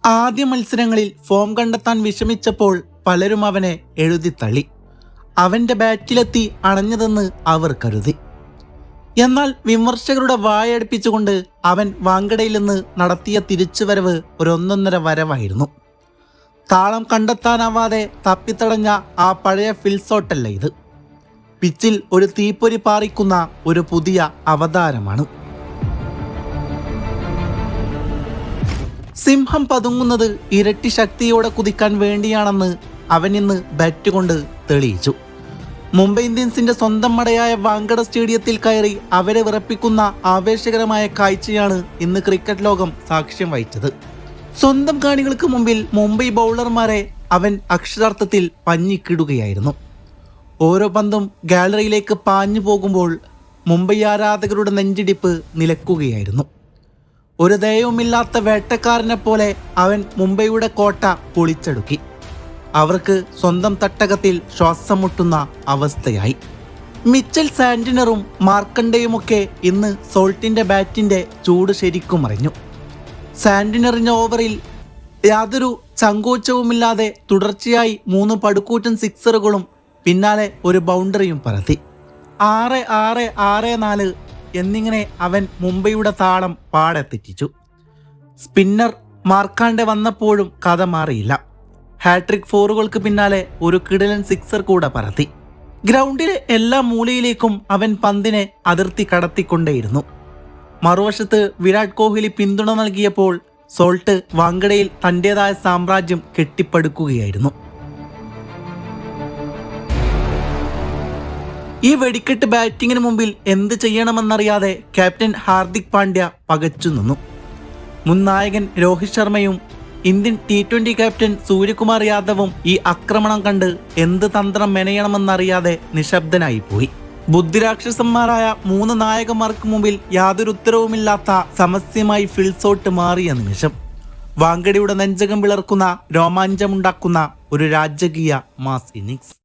ആദ്യ മത്സരങ്ങളിൽ ഫോം കണ്ടെത്താൻ വിഷമിച്ചപ്പോൾ പലരും അവനെ എഴുതിത്തള്ളി. അവന്റെ ബാറ്റിലെത്തി അണഞ്ഞതെന്ന് അവർ കരുതി. എന്നാൽ വിമർശകരുടെ വായടുപ്പിച്ചുകൊണ്ട് അവൻ വാങ്കഡയിൽ നിന്ന് നടത്തിയ തിരിച്ചുവരവ് ഒന്നൊന്നര വരവായിരുന്നു. താളം കണ്ടെത്താനാവാതെ തപ്പിത്തടഞ്ഞ ആ പഴയ ഫിൽസോട്ടല്ല ഇത്. പിച്ചിൽ ഒരു തീപ്പൊരി പാറിക്കുന്ന ഒരു പുതിയ അവതാരമാണ്. സിംഹം പതുങ്ങുന്നത് ഇരട്ടി ശക്തിയോടെ കുതിക്കാൻ വേണ്ടിയാണെന്ന് അവൻ ഇന്ന് ബാറ്റ് കൊണ്ട് തെളിയിച്ചു. മുംബൈ ഇന്ത്യൻസിന്റെ സ്വന്തം മടയായ വാങ്കഡ സ്റ്റേഡിയത്തിൽ കയറി അവരെ വിറപ്പിക്കുന്ന ആവേശകരമായ കാഴ്ചയാണ് ഇന്ന് ക്രിക്കറ്റ് ലോകം സാക്ഷ്യം വഹിച്ചത്. സ്വന്തം കാണികൾക്ക് മുമ്പിൽ മുംബൈ ബൗളർമാരെ അവൻ അക്ഷരാർത്ഥത്തിൽ പഞ്ഞിക്കിടുകയായിരുന്നു. ഓരോ പന്തും ഗാലറിയിലേക്ക് പാഞ്ഞു പോകുമ്പോൾ മുംബൈ ആരാധകരുടെ നെഞ്ചിടിപ്പ് നിലക്കുകയായിരുന്നു. ഒരു ദയവുമില്ലാത്ത വേട്ടക്കാരനെ പോലെ അവൻ മുംബൈയുടെ കോട്ട പൊളിച്ചടുക്കി. അവർക്ക് സ്വന്തം തട്ടകത്തിൽ ശ്വാസം മുട്ടുന്ന അവസ്ഥയായി. മിച്ചൽ സാന്റ്നറും മാർക്കണ്ടയുമൊക്കെ ഇന്ന് സോൾട്ടിന്റെ ബാറ്റിന്റെ ചൂട് ശരിക്കും അറിഞ്ഞു. സാന്റ്നറിന്റെ ഓവറിൽ യാതൊരു സങ്കോചവുമില്ലാതെ തുടർച്ചയായി 3 പടുക്കൂറ്റൻ സിക്സറുകളും പിന്നാലെ ഒരു ബൗണ്ടറിയും പറത്തി. 6-6-6-4 എന്നിങ്ങനെ അവൻ മുംബൈയുടെ താളം പാടെ തെറ്റിച്ചു. സ്പിന്നർ മാർക്കാണ്ടെ വന്നപ്പോഴും കഥ മാറിയില്ല. ഹാട്രിക് ഫോറുകൾക്ക് പിന്നാലെ ഒരു കിടിലൻ സിക്സർ കൂടെ പറത്തി. ഗ്രൗണ്ടിലെ എല്ലാ മൂലയിലേക്കും അവൻ പന്തിനെ അതിർത്തി കടത്തിക്കൊണ്ടേയിരുന്നു. മറുവശത്ത് വിരാട് കോഹ്ലി പിന്തുണ നൽകിയപ്പോൾ സോൾട്ട് വാങ്കഡയിൽ തന്റേതായ സാമ്രാജ്യം കെട്ടിപ്പടുക്കുകയായിരുന്നു. ഈ വെടിക്കെട്ട് ബാറ്റിങ്ങിന് മുമ്പിൽ എന്ത് ചെയ്യണമെന്നറിയാതെ ക്യാപ്റ്റൻ ഹാർദിക് പാണ്ഡ്യ പകച്ചു നിന്നു. മുൻ നായകൻ രോഹിത് ശർമ്മയും ഇന്ത്യൻ T20 ക്യാപ്റ്റൻ സൂര്യകുമാർ യാദവും ഈ ആക്രമണം കണ്ട് എന്ത് തന്ത്രം മെനയണമെന്നറിയാതെ നിശബ്ദനായി പോയി. ബുദ്ധിരാക്ഷസന്മാരായ 3 നായകന്മാർക്ക് മുമ്പിൽ യാതൊരു ഉത്തരവുമില്ലാത്ത സമസ്യമായി ഫിൽസോട്ട് മാറിയ നിമിഷം. വാങ്കഡയുടെ നെഞ്ചകം വിളർക്കുന്ന രോമാഞ്ചമുണ്ടാക്കുന്ന ഒരു രാജകീയ മാസ് ഇന്നിംഗ്സ്.